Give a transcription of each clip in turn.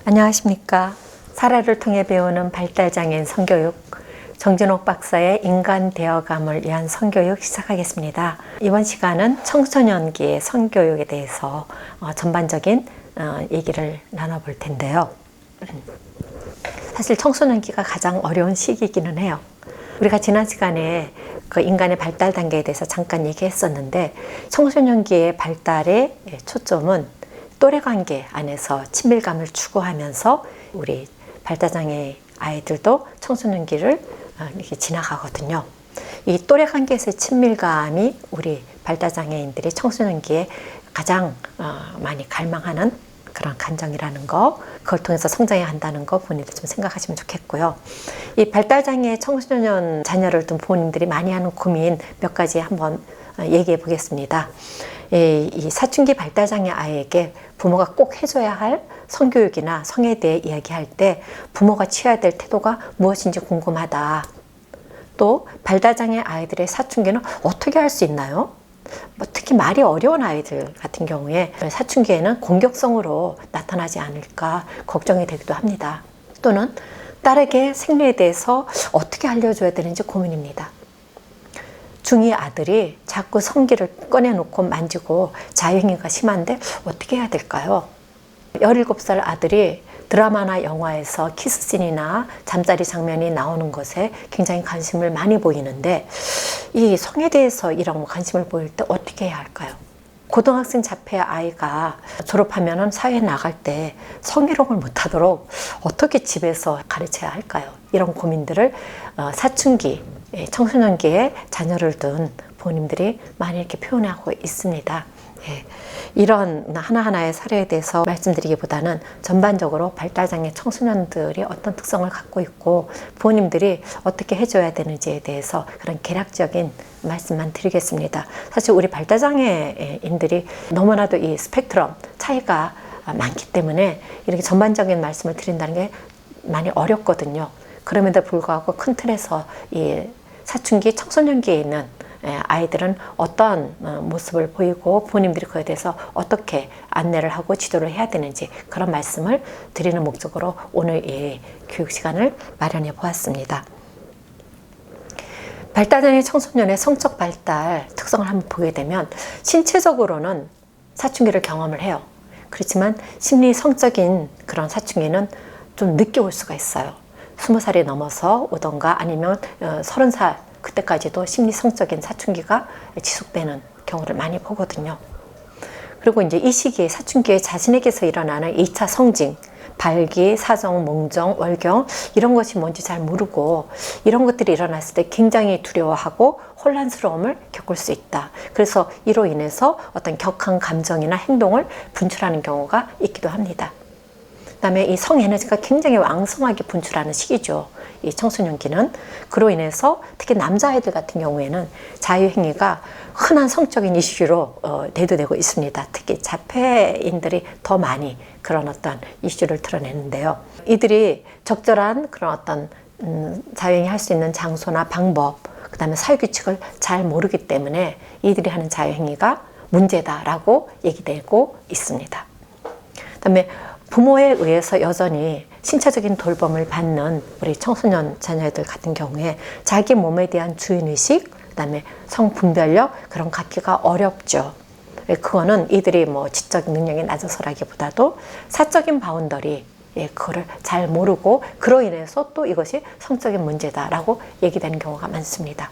안녕하십니까. 사례를 통해 배우는 발달장애인 성교육, 정진옥 박사의 인간 되어감을 위한 성교육 시작하겠습니다. 이번 시간은 청소년기의 성교육에 대해서 전반적인 얘기를 나눠볼 텐데요. 사실 청소년기가 가장 어려운 시기이기는 해요. 우리가 지난 시간에 그 인간의 발달 단계에 대해서 잠깐 얘기했었는데, 청소년기의 발달의 초점은 또래 관계 안에서 친밀감을 추구하면서 우리 발달장애 아이들도 청소년기를 이렇게 지나가거든요. 이 또래 관계에서의 친밀감이 우리 발달장애인들이 청소년기에 가장 많이 갈망하는 그런 감정이라는 거, 그걸 통해서 성장해야 한다는 거 본인들 좀 생각하시면 좋겠고요. 이 발달장애 청소년 자녀를 둔 부모님들이 많이 하는 고민 몇 가지 한번 얘기해 보겠습니다. 이 사춘기 발달장애 아이에게 부모가 꼭 해줘야 할 성교육이나 성에 대해 이야기할 때 부모가 취해야 될 태도가 무엇인지 궁금하다. 또 발달장애 아이들의 사춘기는 어떻게 할 수 있나요? 특히 말이 어려운 아이들 같은 경우에 사춘기에는 공격성으로 나타나지 않을까 걱정이 되기도 합니다. 또는 딸에게 생리에 대해서 어떻게 알려줘야 되는지 고민입니다. 중2 아들이 자꾸 성기를 꺼내놓고 만지고 자유행위가 심한데 어떻게 해야 될까요? 17살 아들이 드라마나 영화에서 키스씬이나 잠자리 장면이 나오는 것에 굉장히 관심을 많이 보이는데, 이 성에 대해서 이런 관심을 보일 때 어떻게 해야 할까요? 고등학생 자폐 아이가 졸업하면 사회에 나갈 때 성희롱을 못하도록 어떻게 집에서 가르쳐야 할까요? 이런 고민들을 사춘기, 청소년기에 자녀를 둔 부모님들이 많이 이렇게 표현하고 있습니다. 이런 하나하나의 사례에 대해서 말씀드리기보다는 전반적으로 발달장애 청소년들이 어떤 특성을 갖고 있고 부모님들이 어떻게 해줘야 되는지에 대해서 그런 개략적인 말씀만 드리겠습니다. 사실 우리 발달장애인들이 너무나도 이 스펙트럼 차이가 많기 때문에 이렇게 전반적인 말씀을 드린다는 게 많이 어렵거든요. 그럼에도 불구하고 큰 틀에서 이 사춘기 청소년기에 있는 아이들은 어떤 모습을 보이고 부모님들이 그에 대해서 어떻게 안내를 하고 지도를 해야 되는지, 그런 말씀을 드리는 목적으로 오늘 이 교육 시간을 마련해 보았습니다. 발달장애 청소년의 성적 발달 특성을 한번 보게 되면 신체적으로는 사춘기를 경험을 해요. 그렇지만 심리 성적인 그런 사춘기는 좀 늦게 올 수가 있어요. 20살이 넘어서 오던가 아니면 30살 그때까지도 심리 성적인 사춘기가 지속되는 경우를 많이 보거든요. 그리고 이제 이 시기에 사춘기에 자신에게서 일어나는 2차 성징, 발기, 사정, 몽정, 월경, 이런 것이 뭔지 잘 모르고 이런 것들이 일어났을 때 굉장히 두려워하고 혼란스러움을 겪을 수 있다. 그래서 이로 인해서 어떤 격한 감정이나 행동을 분출하는 경우가 있기도 합니다. 그다음에 이 성에너지가 굉장히 왕성하게 분출하는 시기죠. 이 청소년기는. 그로 인해서 특히 남자아이들 같은 경우에는 자유행위가 흔한 성적인 이슈로 대두되고 있습니다. 특히 자폐인들이 더 많이 그런 어떤 이슈를 드러내는데요. 이들이 적절한 그런 어떤 자유행위 할 수 있는 장소나 방법, 그다음에 사회규칙을 잘 모르기 때문에 이들이 하는 자유행위가 문제다라고 얘기되고 있습니다. 그다음에 부모에 의해서 여전히 신체적인 돌봄을 받는 우리 청소년 자녀들 같은 경우에 자기 몸에 대한 주인의식, 그다음에 성분별력, 그런 갖기가 어렵죠. 그거는 이들이 뭐 지적 능력이 낮아서라기보다도 사적인 바운더리, 그거를 잘 모르고 그로 인해서 또 이것이 성적인 문제다라고 얘기되는 경우가 많습니다.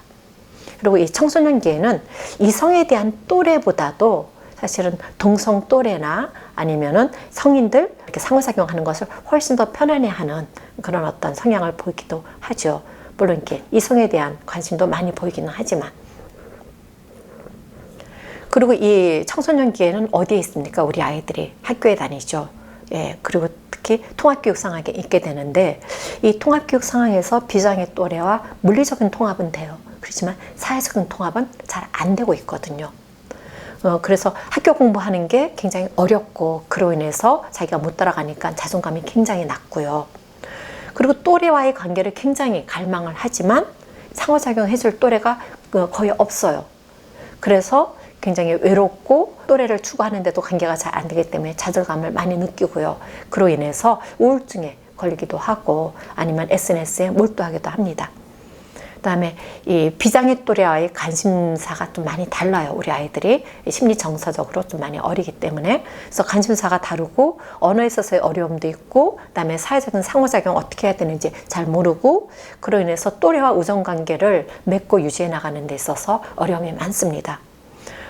그리고 이 청소년기에는 이성에 대한 또래보다도 사실은 동성 또래나 아니면은 성인들 이렇게 상호작용하는 것을 훨씬 더 편안해하는 그런 어떤 성향을 보이기도 하죠. 물론 이렇게 이성에 대한 관심도 많이 보이기는 하지만. 그리고 이 청소년기에는 어디에 있습니까? 우리 아이들이 학교에 다니죠. 그리고 특히 통합교육 상황에 있게 되는데, 이 통합교육 상황에서 비장애 또래와 물리적인 통합은 돼요. 그렇지만 사회적인 통합은 잘 안 되고 있거든요. 그래서 학교 공부하는 게 굉장히 어렵고 그로 인해서 자기가 못 따라가니까 자존감이 굉장히 낮고요. 그리고 또래와의 관계를 굉장히 갈망을 하지만 상호작용해줄 또래가 거의 없어요. 그래서 굉장히 외롭고 또래를 추구하는데도 관계가 잘 안 되기 때문에 좌절감을 많이 느끼고요. 그로 인해서 우울증에 걸리기도 하고 아니면 SNS에 몰두하기도 합니다. 그다음에 이 비장애 또래와의 관심사가 좀 많이 달라요. 우리 아이들이 심리 정서적으로 좀 많이 어리기 때문에. 그래서 관심사가 다르고 언어에 있어서의 어려움도 있고, 그다음에 사회적인 상호작용 어떻게 해야 되는지 잘 모르고, 그로 인해서 또래와 우정관계를 맺고 유지해 나가는 데 있어서 어려움이 많습니다.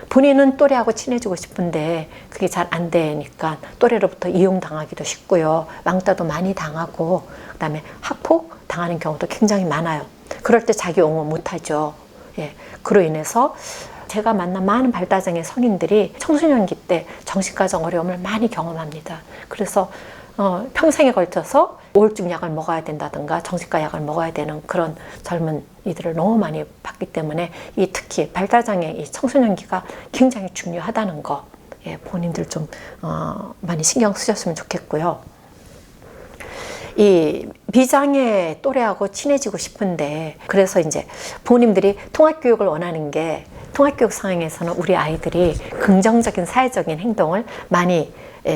본인은 또래하고 친해지고 싶은데 그게 잘 안 되니까 또래로부터 이용당하기도 쉽고요. 왕따도 많이 당하고, 그다음에 학폭 당하는 경우도 굉장히 많아요. 그럴 때 자기 옹호 못하죠. 예, 그로 인해서 제가 만난 많은 발달장애 성인들이 청소년기 때 정신과적 어려움을 많이 경험합니다. 그래서 평생에 걸쳐서 우울증 약을 먹어야 된다든가 정신과 약을 먹어야 되는 그런 젊은 이들을 너무 많이 봤기 때문에 이 특히 발달장애 이 청소년기가 굉장히 중요하다는 거, 예, 본인들 좀 많이 신경 쓰셨으면 좋겠고요. 이 비장애 또래하고 친해지고 싶은데, 그래서 이제 부모님들이 통합교육을 원하는 게, 통합교육 상황에서는 우리 아이들이 긍정적인 사회적인 행동을 많이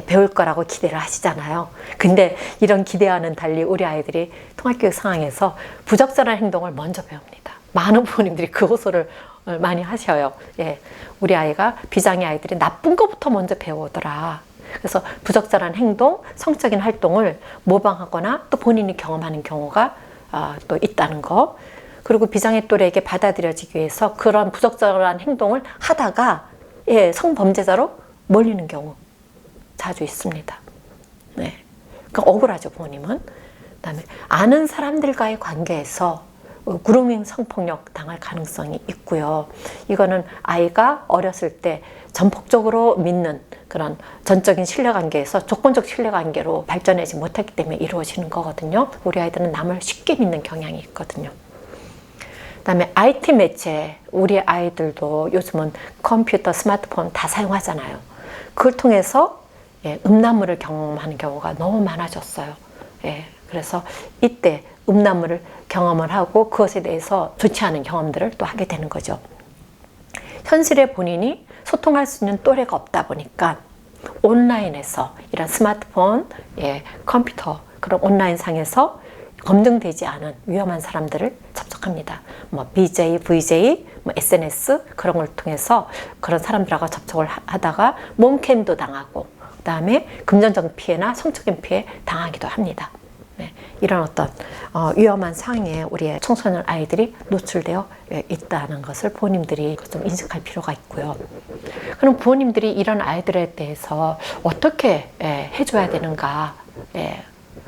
배울 거라고 기대를 하시잖아요. 근데 이런 기대와는 달리 우리 아이들이 통합교육 상황에서 부적절한 행동을 먼저 배웁니다. 많은 부모님들이 그 호소를 많이 하셔요. 예, 우리 아이가 비장애 아이들이 나쁜 것부터 먼저 배우더라. 그래서 부적절한 행동, 성적인 활동을 모방하거나 또 본인이 경험하는 경우가 또 있다는 거. 그리고 비장애 또래에게 받아들여지기 위해서 그런 부적절한 행동을 하다가 성범죄자로 몰리는 경우 자주 있습니다. 네, 그러니까 억울하죠, 부모님은. 그다음에 아는 사람들과의 관계에서 그루밍 성폭력 당할 가능성이 있고요. 이거는 아이가 어렸을 때 전폭적으로 믿는 그런 전적인 신뢰관계에서 조건적 신뢰관계로 발전하지 못했기 때문에 이루어지는 거거든요. 우리 아이들은 남을 쉽게 믿는 경향이 있거든요. 그다음에 IT 매체, 우리 아이들도 요즘은 컴퓨터, 스마트폰 다 사용하잖아요. 그걸 통해서 음란물을 경험하는 경우가 너무 많아졌어요. 그래서 이때 음란물을 경험을 하고 그것에 대해서 좋지 않은 경험들을 또 하게 되는 거죠. 현실에 본인이 소통할 수 있는 또래가 없다 보니까 온라인에서 이런 스마트폰, 컴퓨터, 그런 온라인 상에서 검증되지 않은 위험한 사람들을 접촉합니다. 뭐 BJ, VJ, 뭐 SNS 그런 걸 통해서 그런 사람들하고 접촉을 하다가 몸캠도 당하고, 그다음에 금전적 피해나 성적인 피해 당하기도 합니다. 네, 이런 어떤 위험한 상황에 우리의 청소년 아이들이 노출되어 있다는 것을 부모님들이 좀 인식할 필요가 있고요. 그럼 부모님들이 이런 아이들에 대해서 어떻게 해줘야 되는가,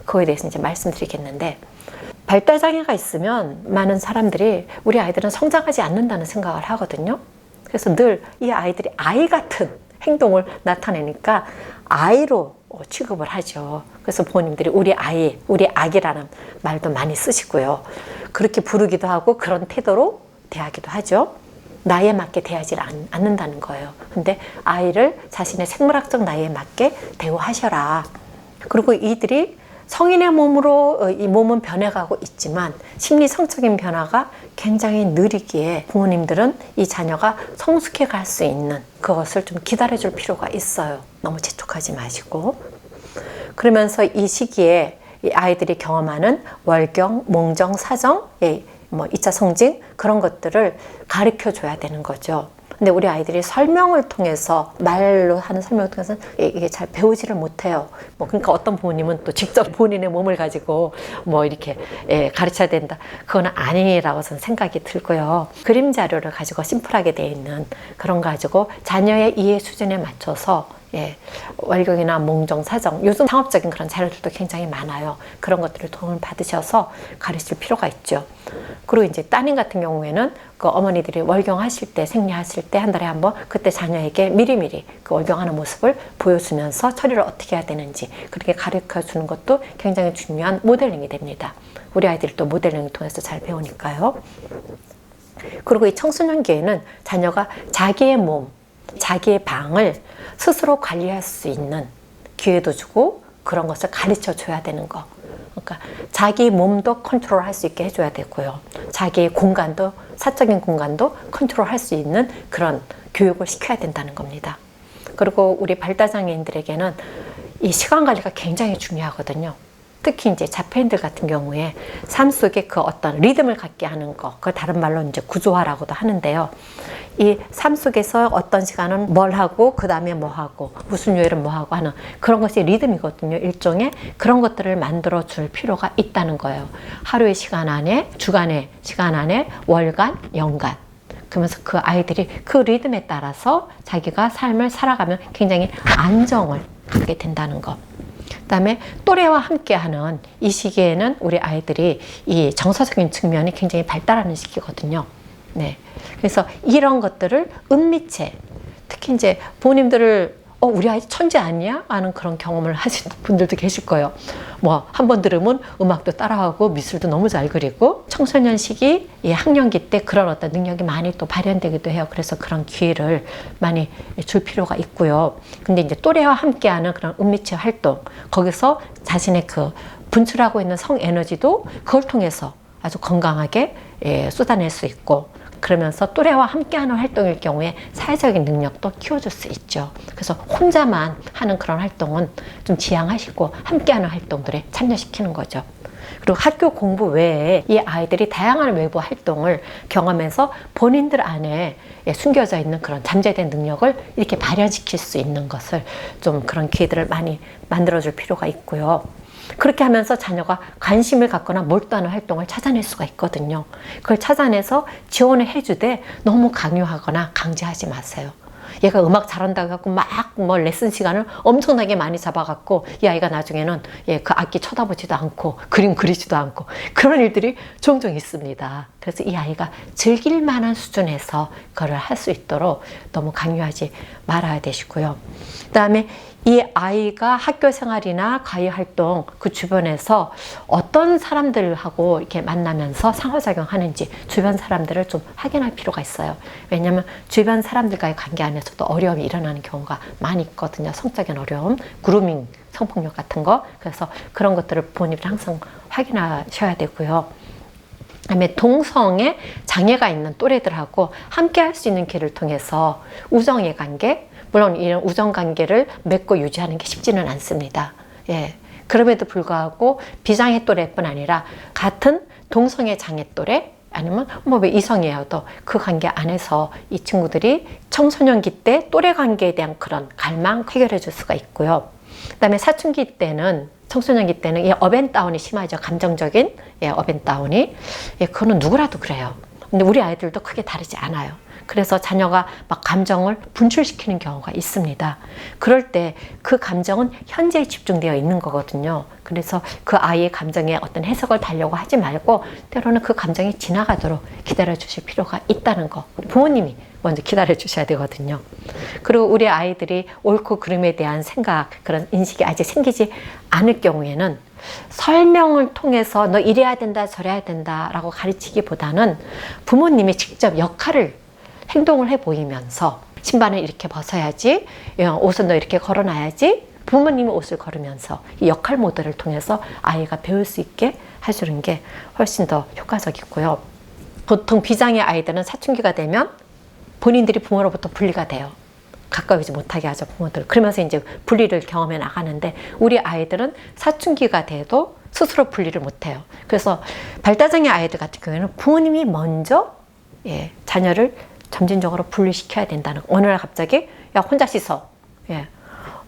그거에 대해서 이제 말씀드리겠는데, 발달장애가 있으면 많은 사람들이 우리 아이들은 성장하지 않는다는 생각을 하거든요. 그래서 늘 이 아이들이 아이 같은 행동을 나타내니까 아이로 취급을 하죠. 그래서 부모님들이 우리 아이, 우리 아기라는 말도 많이 쓰시고요. 그렇게 부르기도 하고 그런 태도로 대하기도 하죠. 나이에 맞게 대하지 않는다는 거예요. 근데 아이를 자신의 생물학적 나이에 맞게 대우하셔라. 그리고 이들이 성인의 몸으로 이 몸은 변해가고 있지만 심리 성적인 변화가 굉장히 느리기에 부모님들은 이 자녀가 성숙해 갈 수 있는 그것을 좀 기다려 줄 필요가 있어요. 너무 재촉하지 마시고. 그러면서 이 시기에 이 아이들이 경험하는 월경, 몽정, 사정, 뭐 2차 성징 그런 것들을 가르쳐 줘야 되는 거죠. 근데 우리 아이들이 설명을 통해서, 말로 하는 설명을 통해서는 이게 잘 배우지를 못해요. 뭐 그러니까 어떤 부모님은 또 직접 본인의 몸을 가지고 뭐 이렇게 가르쳐야 된다. 그건 아니라고 저는 생각이 들고요. 그림 자료를 가지고 심플하게 되어 있는 그런 거 가지고 자녀의 이해 수준에 맞춰서 월경이나 몽정, 사정, 요즘 상업적인 그런 자료들도 굉장히 많아요. 그런 것들을 도움을 받으셔서 가르칠 필요가 있죠. 그리고 이제 따님 같은 경우에는 그 어머니들이 월경하실 때, 생리하실 때 한 달에 한 번 그때 자녀에게 미리미리 그 월경하는 모습을 보여주면서 처리를 어떻게 해야 되는지 그렇게 가르쳐 주는 것도 굉장히 중요한 모델링이 됩니다. 우리 아이들이 또 모델링을 통해서 잘 배우니까요. 그리고 이 청소년기에는 자녀가 자기의 몸, 자기의 방을 스스로 관리할 수 있는 기회도 주고 그런 것을 가르쳐 줘야 되는 거. 그러니까 자기 몸도 컨트롤할 수 있게 해줘야 되고요. 자기 공간도, 사적인 공간도 컨트롤할 수 있는 그런 교육을 시켜야 된다는 겁니다. 그리고 우리 발달장애인들에게는 이 시간 관리가 굉장히 중요하거든요. 특히 이제 자폐인들 같은 경우에 삶 속에 그 어떤 리듬을 갖게 하는 거, 그걸 다른 말로 이제 구조화라고도 하는데요. 이 삶 속에서 어떤 시간은 뭘 하고, 그 다음에 뭐 하고, 무슨 요일은 뭐 하고 하는 그런 것이 리듬이거든요. 일종의 그런 것들을 만들어 줄 필요가 있다는 거예요. 하루의 시간 안에, 주간의 시간 안에, 월간, 연간. 그러면서 그 아이들이 그 리듬에 따라서 자기가 삶을 살아가면 굉장히 안정을 갖게 된다는 것. 그다음에 또래와 함께하는 이 시기에는 우리 아이들이 이 정서적인 측면이 굉장히 발달하는 시기거든요. 네, 그래서 이런 것들을 은미체, 특히 이제 부모님들을 우리 아이 천재 아니야? 하는 그런 경험을 하신 분들도 계실 거예요. 뭐 한 번 들으면 음악도 따라하고 미술도 너무 잘 그리고 청소년 시기, 이 학령기 때 그런 어떤 능력이 많이 또 발현되기도 해요. 그래서 그런 기회를 많이 줄 필요가 있고요. 근데 이제 또래와 함께하는 그런 은미체 활동, 거기서 자신의 그 분출하고 있는 성 에너지도 그걸 통해서 아주 건강하게 쏟아낼 수 있고, 그러면서 또래와 함께하는 활동일 경우에 사회적인 능력도 키워줄 수 있죠. 그래서 혼자만 하는 그런 활동은 좀 지양하시고 함께하는 활동들에 참여시키는 거죠. 그리고 학교 공부 외에 이 아이들이 다양한 외부 활동을 경험해서 본인들 안에 숨겨져 있는 그런 잠재된 능력을 이렇게 발현시킬 수 있는 것을 좀 그런 기회들을 많이 만들어줄 필요가 있고요. 그렇게 하면서 자녀가 관심을 갖거나 몰두하는 활동을 찾아낼 수가 있거든요. 그걸 찾아내서 지원을 해주되 너무 강요하거나 강제하지 마세요. 얘가 음악 잘한다고 해갖고 막 뭐 레슨 시간을 엄청나게 많이 잡아갖고 이 아이가 나중에는 그 악기 쳐다보지도 않고 그림 그리지도 않고 그런 일들이 종종 있습니다. 그래서 이 아이가 즐길 만한 수준에서 그걸 할 수 있도록 너무 강요하지 말아야 되시고요. 그 다음에 이 아이가 학교 생활이나 과외 활동 그 주변에서 어떤 사람들하고 이렇게 만나면서 상호작용하는지 주변 사람들을 좀 확인할 필요가 있어요. 왜냐하면 주변 사람들과의 관계 안에서도 어려움이 일어나는 경우가 많이 있거든요. 성적인 어려움, 그루밍, 성폭력 같은 거. 그래서 그런 것들을 부모님들 항상 확인하셔야 되고요. 그다음에 동성애 장애가 있는 또래들하고 함께 할 수 있는 길을 통해서 우정의 관계, 물론 이런 우정 관계를 맺고 유지하는 게 쉽지는 않습니다. 그럼에도 불구하고 비장애 또래뿐 아니라 같은 동성애 장애 또래 아니면 뭐 왜 이성이어도 그 관계 안에서 이 친구들이 청소년기 때 또래 관계에 대한 그런 갈망 해결해 줄 수가 있고요. 그다음에 사춘기 때는 청소년기 때는 이 업앤다운이 심하죠. 감정적인 업앤다운이. 그거는 누구라도 그래요. 근데 우리 아이들도 크게 다르지 않아요. 그래서 자녀가 막 감정을 분출시키는 경우가 있습니다. 그럴 때 그 감정은 현재에 집중되어 있는 거거든요. 그래서 그 아이의 감정에 어떤 해석을 달려고 하지 말고 때로는 그 감정이 지나가도록 기다려 주실 필요가 있다는 거. 부모님이 먼저 기다려 주셔야 되거든요. 그리고 우리 아이들이 옳고 그름에 대한 생각, 그런 인식이 아직 생기지 않을 경우에는 설명을 통해서 너 이래야 된다 저래야 된다 라고 가르치기보다는 부모님이 직접 행동을 해 보이면서 신발을 이렇게 벗어야지, 옷은 너 이렇게 걸어놔야지, 부모님이 옷을 걸으면서 이 역할 모델을 통해서 아이가 배울 수 있게 해주는 게 훨씬 더 효과적이고요. 보통 비장애 아이들은 사춘기가 되면 본인들이 부모로부터 분리가 돼요. 가까이지 못하게 하죠, 부모들. 그러면서 이제 분리를 경험해 나가는데 우리 아이들은 사춘기가 돼도 스스로 분리를 못해요. 그래서 발달장애 아이들 같은 경우에는 부모님이 먼저 자녀를 점진적으로 분리시켜야 된다는 거. 어느 날 갑자기 야 혼자 씻어,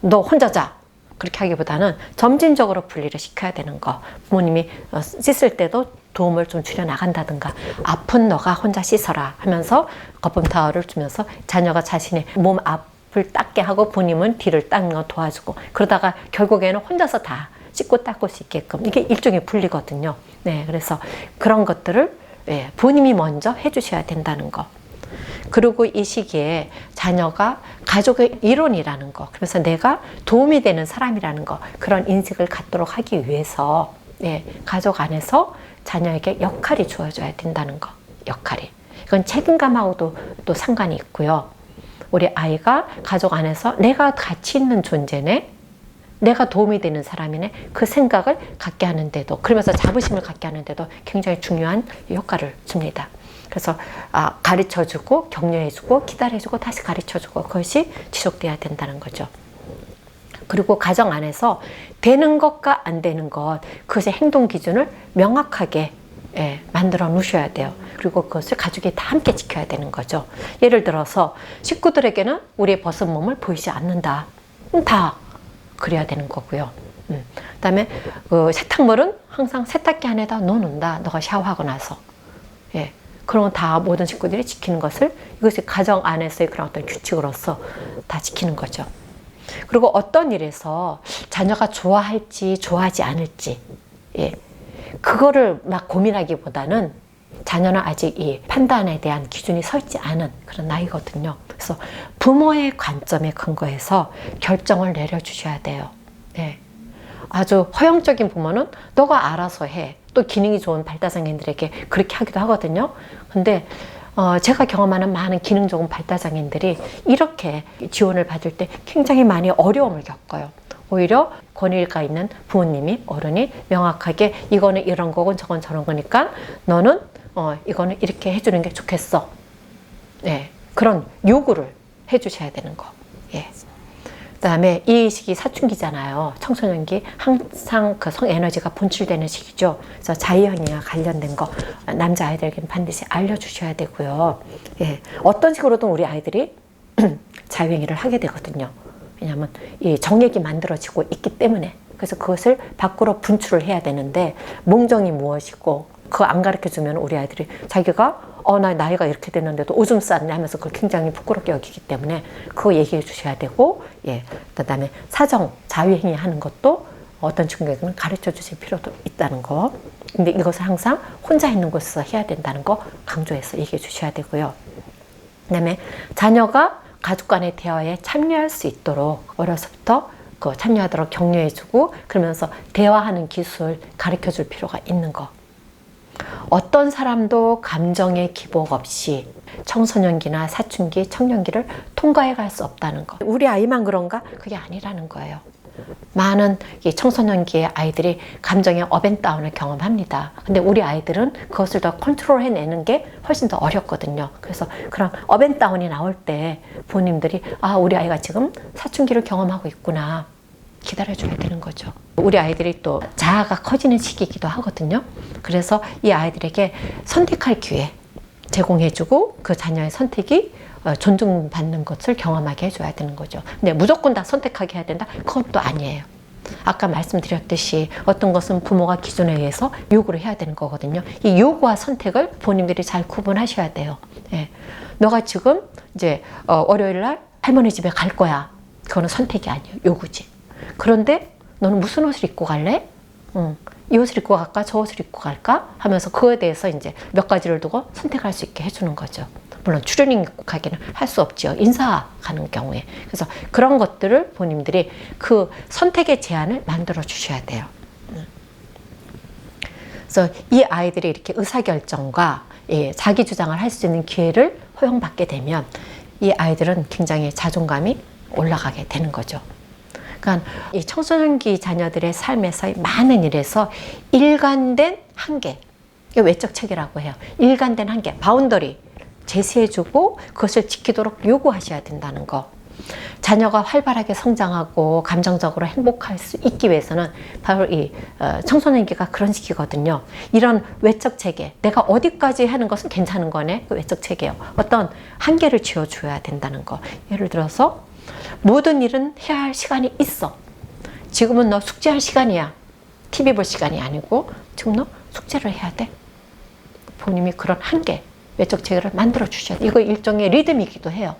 너 혼자 자, 그렇게 하기보다는 점진적으로 분리를 시켜야 되는 거. 부모님이 씻을 때도 도움을 좀 줄여 나간다든가, 아픈 너가 혼자 씻어라 하면서 거품 타월을 주면서 자녀가 자신의 몸 앞을 닦게 하고 부모님은 뒤를 닦는 거 도와주고, 그러다가 결국에는 혼자서 다 씻고 닦을 수 있게끔, 이게 일종의 분리거든요. 그래서 그런 것들을 부모님이 먼저 해주셔야 된다는 거. 그리고 이 시기에 자녀가 가족의 일원이라는 거, 그래서 내가 도움이 되는 사람이라는 거, 그런 인식을 갖도록 하기 위해서 가족 안에서 자녀에게 역할이 주어져야 된다는 거. 역할이. 이건 책임감하고도 또 상관이 있고요. 우리 아이가 가족 안에서 내가 가치 있는 존재네, 내가 도움이 되는 사람이네 그 생각을 갖게 하는데도, 그러면서 자부심을 갖게 하는데도 굉장히 중요한 효과를 줍니다. 그래서 가르쳐주고 격려해주고 기다려주고 다시 가르쳐주고 그것이 지속돼야 된다는 거죠. 그리고 가정 안에서 되는 것과 안 되는 것, 그것의 행동 기준을 명확하게 만들어 놓으셔야 돼요. 그리고 그것을 가족이 다 함께 지켜야 되는 거죠. 예를 들어서 식구들에게는 우리의 벗은 몸을 보이지 않는다. 다 그래야 되는 거고요. 그다음에 세탁물은 항상 세탁기 안에다 넣어놓는다. 너가 샤워하고 나서. 그런 다 모든 식구들이 지키는 것을, 이것이 가정 안에서의 그런 어떤 규칙으로서 다 지키는 거죠. 그리고 어떤 일에서 자녀가 좋아할지 좋아하지 않을지, 그거를 막 고민하기보다는 자녀는 아직 이 판단에 대한 기준이 서 있지 않은 그런 나이거든요. 그래서 부모의 관점에 근거해서 결정을 내려주셔야 돼요. 아주 허용적인 부모는 너가 알아서 해. 또 기능이 좋은 발달장애인들에게 그렇게 하기도 하거든요. 근데 제가 경험하는 많은 기능 좋은 발달장애인들이 이렇게 지원을 받을 때 굉장히 많이 어려움을 겪어요. 오히려 권위가 있는 부모님이, 어른이 명확하게 이거는 이런 거고 저건 저런 거니까 너는 이거는 이렇게 해주는 게 좋겠어. 그런 요구를 해주셔야 되는 거. 그다음에 이 시기 사춘기잖아요. 청소년기 항상 그 성에너지가 분출되는 시기죠. 그래서 자유행위와 관련된 거 남자아이들에게는 반드시 알려주셔야 되고요. 어떤 식으로든 우리 아이들이 자유행위를 하게 되거든요. 왜냐하면 이 정액이 만들어지고 있기 때문에. 그래서 그것을 밖으로 분출을 해야 되는데 몽정이 무엇이고 그거 안 가르쳐주면 우리 아이들이 자기가 나 나이가 이렇게 됐는데도 오줌 쌌네 하면서 그걸 굉장히 부끄럽게 여기기 때문에 그거 얘기해 주셔야 되고, 그다음에 사정, 자유행위 하는 것도 어떤 친구에게는 가르쳐 주실 필요도 있다는 거. 근데 이것을 항상 혼자 있는 곳에서 해야 된다는 거 강조해서 얘기해 주셔야 되고요. 그다음에 자녀가 가족 간의 대화에 참여할 수 있도록 어려서부터 참여하도록 격려해주고 그러면서 대화하는 기술 가르쳐 줄 필요가 있는 거. 어떤 사람도 감정의 기복 없이 청소년기나 사춘기, 청년기를 통과해 갈 수 없다는 거. 우리 아이만 그런가? 그게 아니라는 거예요. 많은 청소년기의 아이들이 감정의 업앤다운을 경험합니다. 근데 우리 아이들은 그것을 더 컨트롤해내는 게 훨씬 더 어렵거든요. 그래서 그런 업앤다운이 나올 때 부모님들이 우리 아이가 지금 사춘기를 경험하고 있구나. 기다려줘야 되는 거죠. 우리 아이들이 또 자아가 커지는 시기이기도 하거든요. 그래서 이 아이들에게 선택할 기회 제공해주고 그 자녀의 선택이 존중받는 것을 경험하게 해줘야 되는 거죠. 근데 무조건 다 선택하게 해야 된다? 그것도 아니에요. 아까 말씀드렸듯이 어떤 것은 부모가 기준에 의해서 요구를 해야 되는 거거든요. 이 요구와 선택을 부모님들이 잘 구분하셔야 돼요. 너가 지금 이제 월요일 날 할머니 집에 갈 거야. 그거는 선택이 아니에요. 요구지. 그런데 너는 무슨 옷을 입고 갈래? 이 옷을 입고 갈까? 저 옷을 입고 갈까? 하면서 그거에 대해서 이제 몇 가지를 두고 선택할 수 있게 해주는 거죠. 물론 추리닝 입고 가기는 할 수 없죠. 인사 가는 경우에. 그래서 그런 것들을 부모님들이 그 선택의 제한을 만들어 주셔야 돼요. 그래서 이 아이들이 이렇게 의사결정과 자기 주장을 할 수 있는 기회를 허용받게 되면 이 아이들은 굉장히 자존감이 올라가게 되는 거죠. 그러니까 이 청소년기 자녀들의 삶에서의 많은 일에서 일관된 한계, 이게 외적 체계라고 해요. 일관된 한계, 바운더리 제시해주고 그것을 지키도록 요구하셔야 된다는 거. 자녀가 활발하게 성장하고 감정적으로 행복할 수 있기 위해서는 바로 이 청소년기가 그런 시기거든요. 이런 외적 체계, 내가 어디까지 하는 것은 괜찮은 거네. 그 외적 체계요. 어떤 한계를 지어줘야 된다는 거. 예를 들어서 모든 일은 해야 할 시간이 있어. 지금은 너 숙제할 시간이야. TV 볼 시간이 아니고 지금 너 숙제를 해야 돼. 부모님이 그런 한계, 외적 체계를 만들어 주셔야 돼. 이거 일종의 리듬이기도 해요.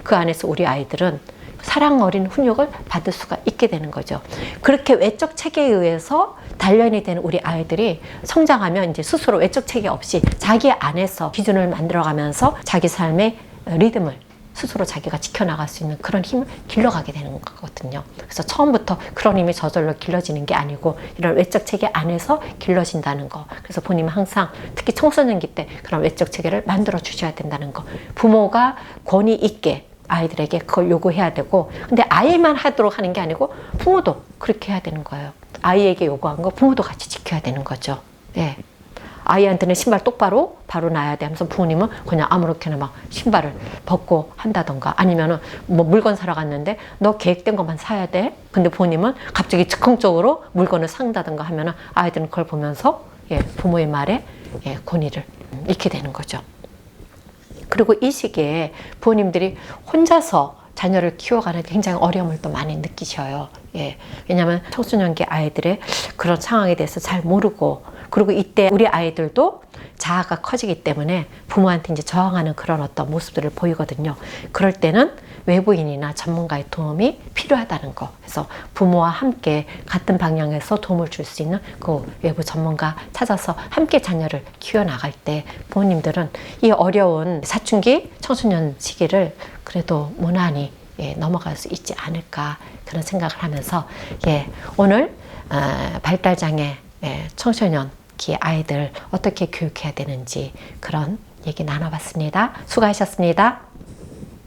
그 안에서 우리 아이들은 사랑 어린 훈육을 받을 수가 있게 되는 거죠. 그렇게 외적 체계에 의해서 단련이 되는 우리 아이들이 성장하면 이제 스스로 외적 체계 없이 자기 안에서 기준을 만들어가면서 자기 삶의 리듬을 스스로 자기가 지켜나갈 수 있는 그런 힘을 길러가게 되는 거거든요. 그래서 처음부터 그런 힘이 저절로 길러지는 게 아니고 이런 외적 체계 안에서 길러진다는 거. 그래서 부모님은 항상 특히 청소년기 때 그런 외적 체계를 만들어 주셔야 된다는 거. 부모가 권위 있게 아이들에게 그걸 요구해야 되고, 근데 아이만 하도록 하는 게 아니고 부모도 그렇게 해야 되는 거예요. 아이에게 요구한 거 부모도 같이 지켜야 되는 거죠. 예. 아이한테는 신발 똑바로 바로 놔야 돼 하면서 부모님은 그냥 아무렇게나 막 신발을 벗고 한다던가, 아니면은 뭐 물건 사러 갔는데 너 계획된 것만 사야 돼. 근데 부모님은 갑자기 즉흥적으로 물건을 산다던가 하면은 아이들은 그걸 보면서 예, 부모의 말에 예, 권위를 잃게 되는 거죠. 그리고 이 시기에 부모님들이 혼자서 자녀를 키워가는 굉장히 어려움을 또 많이 느끼셔요. 예. 왜냐하면 청소년기 아이들의 그런 상황에 대해서 잘 모르고, 그리고 이때 우리 아이들도 자아가 커지기 때문에 부모한테 이제 저항하는 그런 어떤 모습들을 보이거든요. 그럴 때는 외부인이나 전문가의 도움이 필요하다는 거. 그래서 부모와 함께 같은 방향에서 도움을 줄 수 있는 그 외부 전문가 찾아서 함께 자녀를 키워나갈 때 부모님들은 이 어려운 사춘기 청소년 시기를 그래도 무난히 예, 넘어갈 수 있지 않을까, 그런 생각을 하면서 예, 오늘 발달장애 청소년기 아이들 어떻게 교육해야 되는지 그런 얘기 나눠봤습니다. 수고하셨습니다.